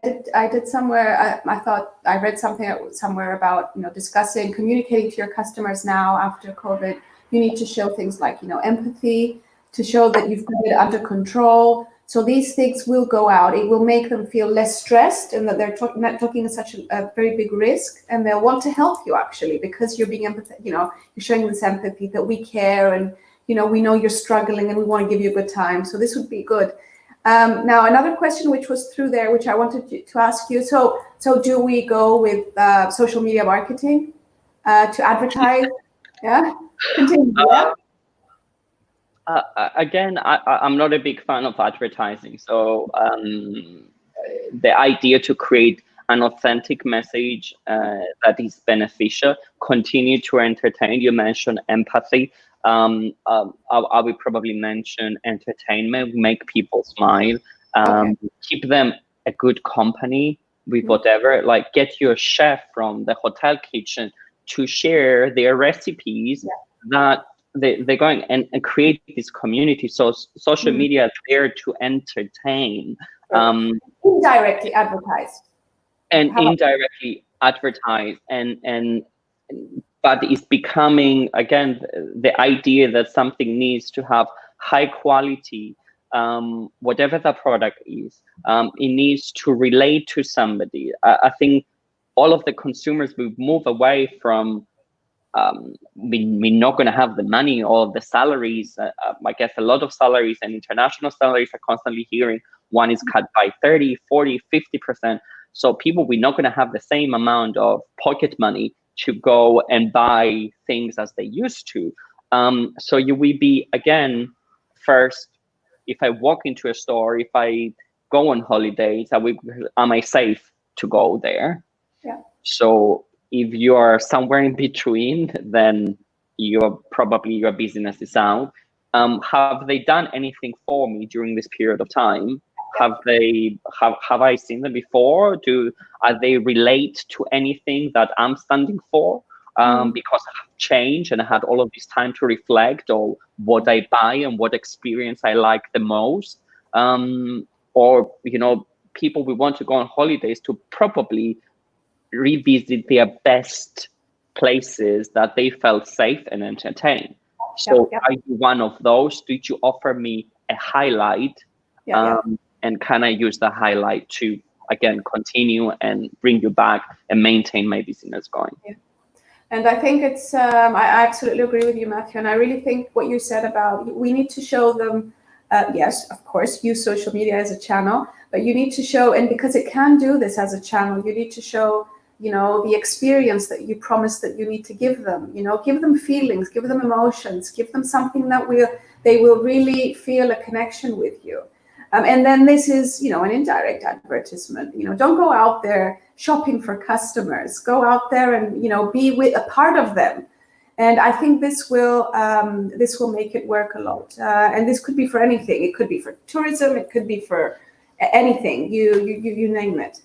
did somewhere, I thought I read something somewhere about, discussing communicating to your customers now after COVID. You need to show things like, empathy, to show that you've got it under control. So these things will go out. It will make them feel less stressed, and that they're not taking such a very big risk, and they'll want to help you actually, because you're being empathetic. You're showing this empathy that we care, and we know you're struggling, and we want to give you a good time. So this would be good. Now another question which was through there, which I wanted to ask you. So do we go with social media marketing to advertise? Yeah. Continue. Again, I'm not a big fan of advertising. So the idea to create an authentic message that is beneficial, continue to entertain. You mentioned empathy. I would probably mention entertainment, make people smile, keep them a good company with whatever, like get your chef from the hotel kitchen to share their recipes that they're going and create this community. So social media is there to entertain. Indirectly advertise. And indirectly advertise, but it's becoming, again, the idea that something needs to have high quality, whatever the product is, it needs to relate to somebody. I think all of the consumers will move away from we're not going to have the money or the salaries. I guess a lot of salaries and international salaries are constantly hearing one is cut by 30, 40, 50%. So people, we're not going to have the same amount of pocket money to go and buy things as they used to. So you will be, again, first if I walk into a store, if I go on holidays, am I safe to go there? Yeah. So if you are somewhere in between, then your business is out. Have they done anything for me during this period of time? Have I seen them before? Are they relate to anything that I'm standing for? Because I have changed and I had all of this time to reflect on what I buy and what experience I like the most. Or, people we want to go on holidays to probably revisit their best places that they felt safe and entertained. So are you one of those? Did you offer me a highlight? And can I use the highlight to, again, continue and bring you back and maintain my business going? Yeah. And I think it's, I absolutely agree with you, Matthew. And I really think what you said about, we need to show them, yes, of course, use social media as a channel, but you need to show, and because it can do this as a channel, you need to show, the experience that you promised that you need to give them, give them feelings, give them emotions, give them something that they will really feel a connection with you. And then this is, an indirect advertisement. Don't go out there shopping for customers. Go out there and, be with a part of them. And I think this will make it work a lot. And this could be for anything. It could be for tourism. It could be for anything. You name it.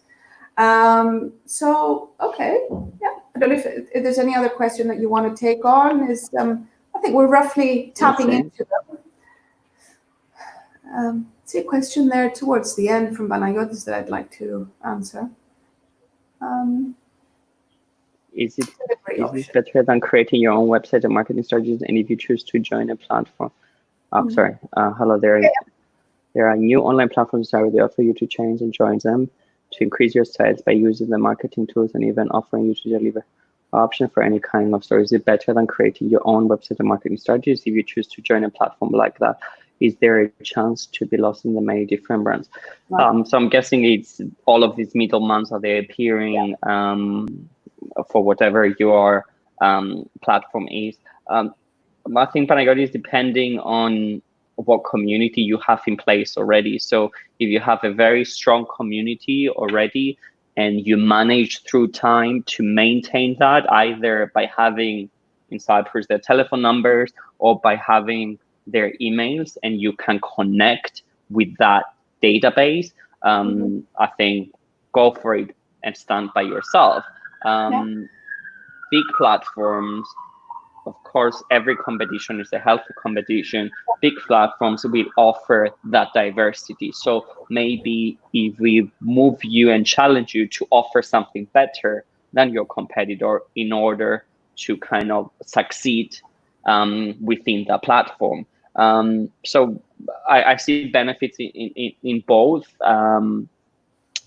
So okay, yeah. I don't know if there's any other question that you want to take on. I think we're roughly tapping into them. See a question there towards the end from Banayotis that I'd like to answer. Is it better than creating your own website and marketing strategies? And if you choose to join a platform, sorry, hello there. Yeah. There are new online platforms that they offer you to change and join them to increase your sales by using the marketing tools and even offering you to deliver option for any kind of store. Is it better than creating your own website and marketing strategies? If you choose to join a platform like that, is there a chance to be lost in the many different brands? Wow. So I'm guessing it's all of these middlemen, are they appearing for whatever your platform is. I think Panagiotis is depending on what community you have in place already. So if you have a very strong community already and you manage through time to maintain that, either by having in Cyprus their telephone numbers or by having their emails, and you can connect with that database, I think go for it and stand by yourself. Big platforms, of course, every competition is a healthy competition. Big platforms will offer that diversity. So maybe if we move you and challenge you to offer something better than your competitor in order to kind of succeed within the platform. So I see benefits in both.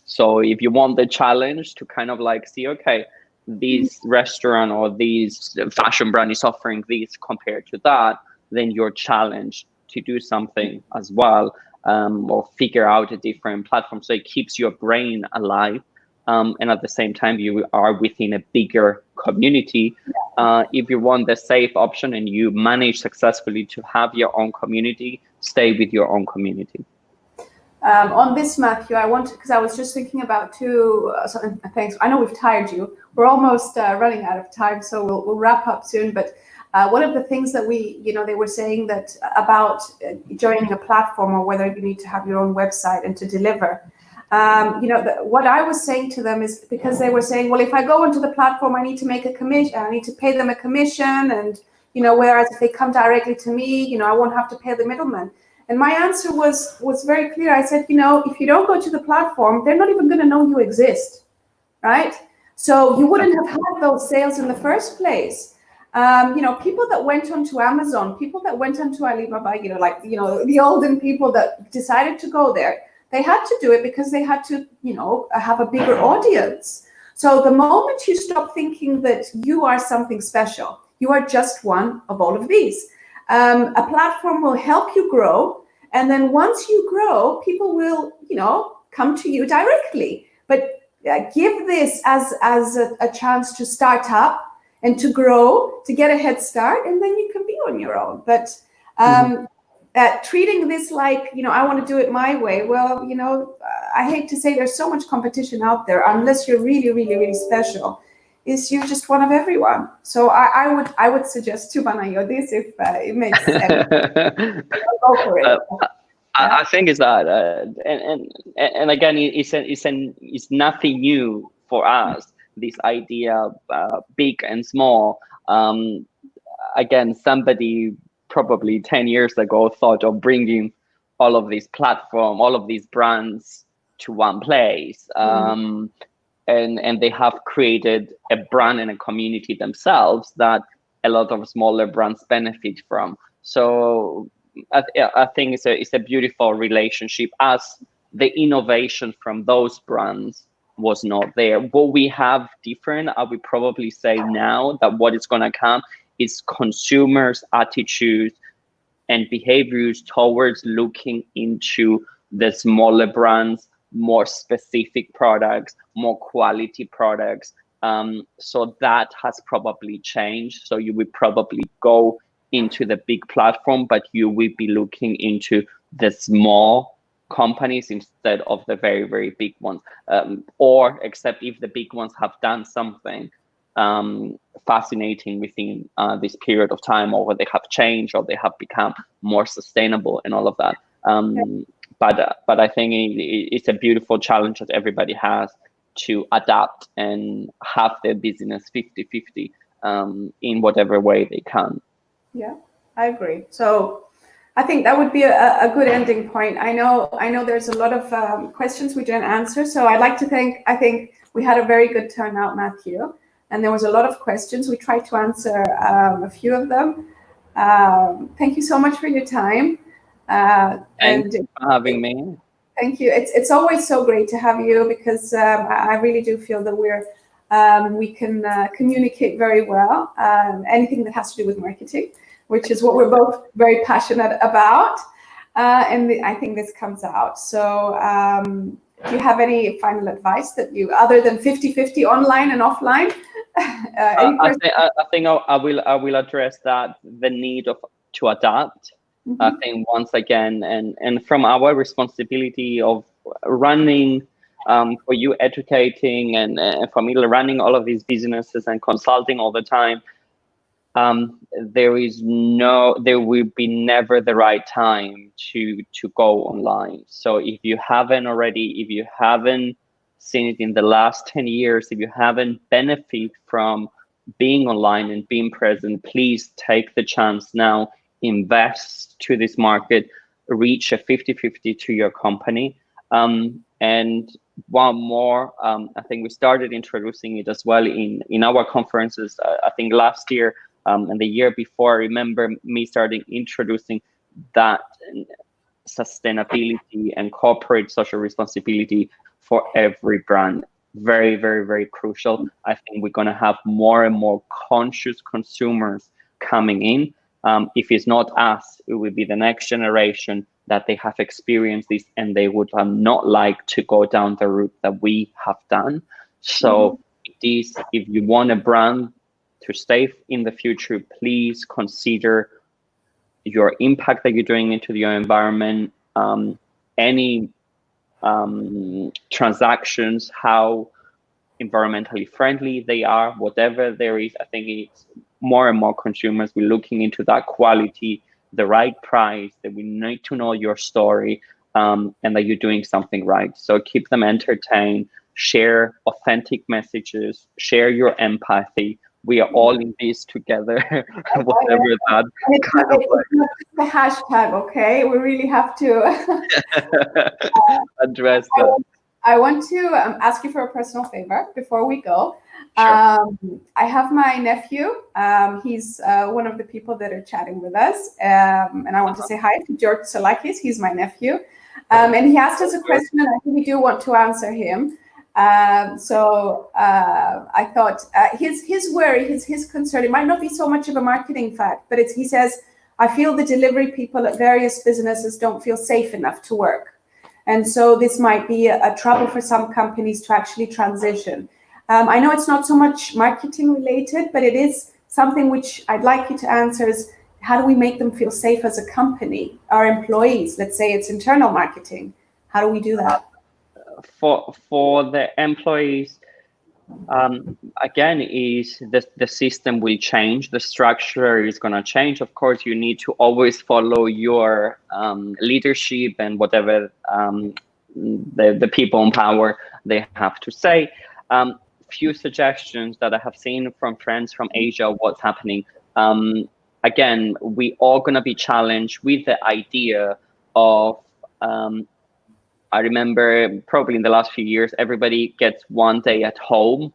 So if you want the challenge to kind of like see, okay, this restaurant or this fashion brand is offering this compared to that, then you're challenged to do something as well, or figure out a different platform. So it keeps your brain alive. And at the same time, you are within a bigger community. If you want the safe option and you manage successfully to have your own community, stay with your own community. On this, Matthew, because I was just thinking about thanks. I know we've tired you. We're almost running out of time, so we'll wrap up soon. But one of the things that they were saying that about joining a platform or whether you need to have your own website and to deliver. What I was saying to them is, because they were saying, well, if I go onto the platform, I need to make a commission. I need to pay them a commission, and whereas if they come directly to me, I won't have to pay the middleman. And my answer was very clear. I said, if you don't go to the platform, they're not even going to know you exist, right? So you wouldn't have had those sales in the first place. People that went onto Amazon, people that went onto Alibaba, the olden people that decided to go there, they had to do it because they had to, have a bigger audience. So the moment you stop thinking that you are something special, you are just one of all of these. A platform will help you grow, and then once you grow, people will, come to you directly. But give this as a chance to start up and to grow, to get a head start, and then you can be on your own. But treating this like, I want to do it my way. Well, I hate to say there's so much competition out there. Unless you're really, really, really special, you're just one of everyone. So I would suggest to Banayo this if it makes sense. Go for it. I think it's that, and again, it's nothing new for us. This idea, big and small. Again, somebody probably 10 years ago thought of bringing all of these platform, all of these brands to one place, and they have created a brand and a community themselves that a lot of smaller brands benefit from. So I think it's a beautiful relationship, as the innovation from those brands was not there. What we have different, I would probably say now that what is going to come is consumers' attitudes and behaviors towards looking into the smaller brands, more specific products, more quality products. So that has probably changed. So you would probably go into the big platform, but you will be looking into the small companies instead of the very, very big ones, or except if the big ones have done something fascinating within this period of time, or they have changed, or they have become more sustainable and all of that. But I think it's a beautiful challenge that everybody has to adapt and have their business 50-50 in whatever way they can. Yeah, I agree. So I think that would be a good ending point. I know there's a lot of questions we didn't answer. So I'd like to I think we had a very good turnout, Matthew, and there was a lot of questions. We tried to answer a few of them. Thank you so much for your time. Thanks for having me. Thank you. It's always so great to have you, because I really do feel that we can communicate very well. Anything that has to do with marketing, which is what we're both very passionate about. And I think this comes out. So do you have any final advice that other than 50-50 online and offline? I think I will address that, the need to adapt. Mm-hmm. I think once again, and from our responsibility of running, for you educating, and for me running all of these businesses and consulting all the time, there will be never the right time to go online. So if you haven't seen it in the last 10 years, if you haven't benefited from being online and being present, please take the chance now, invest to this market, reach a 50-50 to your company. And one more, I think we started introducing it as well in our conferences, I think last year, and the year before. I remember me starting introducing that sustainability and corporate social responsibility for every brand. Very, very, very crucial. I think we're going to have more and more conscious consumers coming in. If it's not us, it will be the next generation that they have experienced this, and they would not like to go down the route that we have done. So if you want a brand to stay in the future, please consider your impact that you're doing into your environment, any transactions, how environmentally friendly they are, whatever there is. I think it's more and more consumers will looking into that quality, the right price, that we need to know your story, and that you're doing something right. So keep them entertained, share authentic messages, share your empathy. We are all in this together, whatever that kind of like. It's not the hashtag, okay? We really have to address that. I want to ask you for a personal favor before we go. Sure. I have my nephew. He's one of the people that are chatting with us. And I want to say hi to George Salakis. He's my nephew. And he asked us a question, and I think we do want to answer him. So I thought his worry, his concern, it might not be so much of a marketing fact, but he says, I feel the delivery people at various businesses don't feel safe enough to work. And so this might be a trouble for some companies to actually transition. I know it's not so much marketing related, but it is something which I'd like you to answer is, how do we make them feel safe as a company? Our employees, let's say it's internal marketing. How do we do that? For the employees, again, is the system will change, the structure is going to change. Of course, you need to always follow your leadership and whatever the people in power they have to say. Few suggestions that I have seen from friends from Asia, what's happening. Again, we are going to be challenged with the idea of I remember probably in the last few years, everybody gets 1 day at home,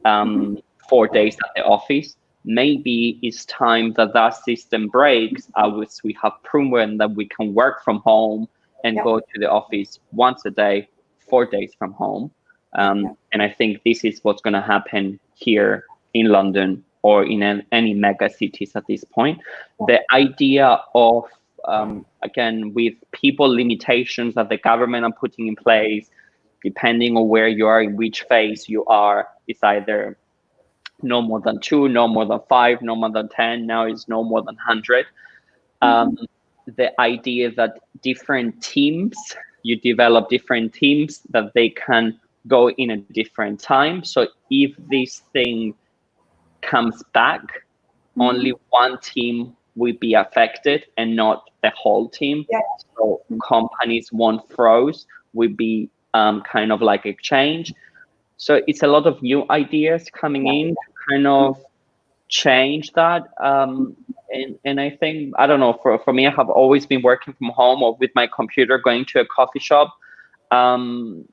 4 days at the office. Maybe it's time that that system breaks, as we have proven that we can work from home and go to the office once a day, 4 days from home. And I think this is what's going to happen here in London or in any mega cities at this point. The idea of again, with people limitations that the government are putting in place, depending on where you are, in which phase you are, it's either no more than 2, no more than 5, no more than 10, now it's no more than 100. The idea that different teams, you develop different teams that they can go in a different time. So if this thing comes back, only one team will be affected and not the whole team. So companies won't froze, will be kind of like exchange. So it's a lot of new ideas coming in to kind of change that. And I think, I don't know, for me, I have always been working from home or with my computer, going to a coffee shop. The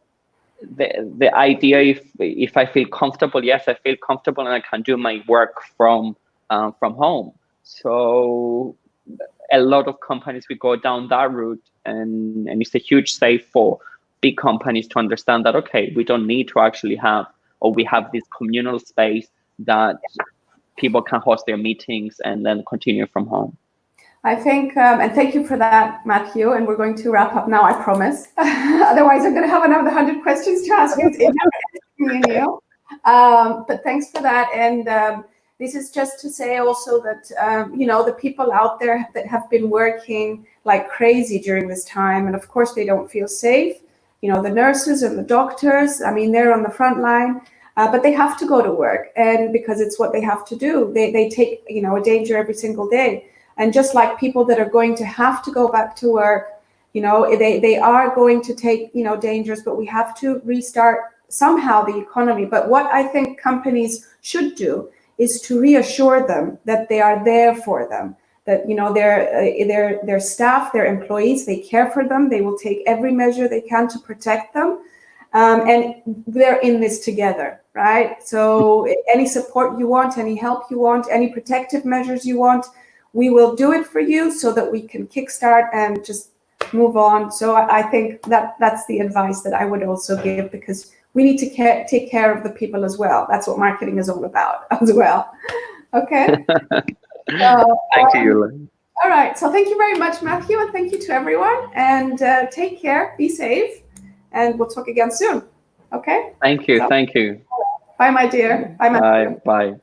idea, if I feel comfortable, yes, I feel comfortable and I can do my work from home. So a lot of companies will go down that route, and it's a huge save for big companies to understand that, okay, we don't need to actually have, or we have this communal space that people can host their meetings and then continue from home. I think, and thank you for that, Matthew, and we're going to wrap up now, I promise. Otherwise, I'm going to have another 100 questions to ask you. But thanks for that. And this is just to say also that, you know, the people out there that have been working like crazy during this time, and of course they don't feel safe, you know, the nurses and the doctors, I mean, they're on the front line, but they have to go to work, and because it's what they have to do. They take, you know, a danger every single day. And just like people that are going to have to go back to work, you know, they are going to take, you know, dangers, but we have to restart somehow the economy. But what I think companies should do is to reassure them that they are there for them, that, you know, their staff, their employees, they care for them, they will take every measure they can to protect them, and they're in this together, right? So any support you want, any help you want, any protective measures you want, we will do it for you so that we can kickstart and just move on. So I think that's the advice that I would also give, because we need to take care of the people as well. That's what marketing is all about as well. Okay. Thank you. All right. So thank you very much, Matthew, and thank you to everyone. And take care, be safe, and we'll talk again soon. Okay. Thank you. Thank you. Bye, my dear. Bye, Matthew. Bye.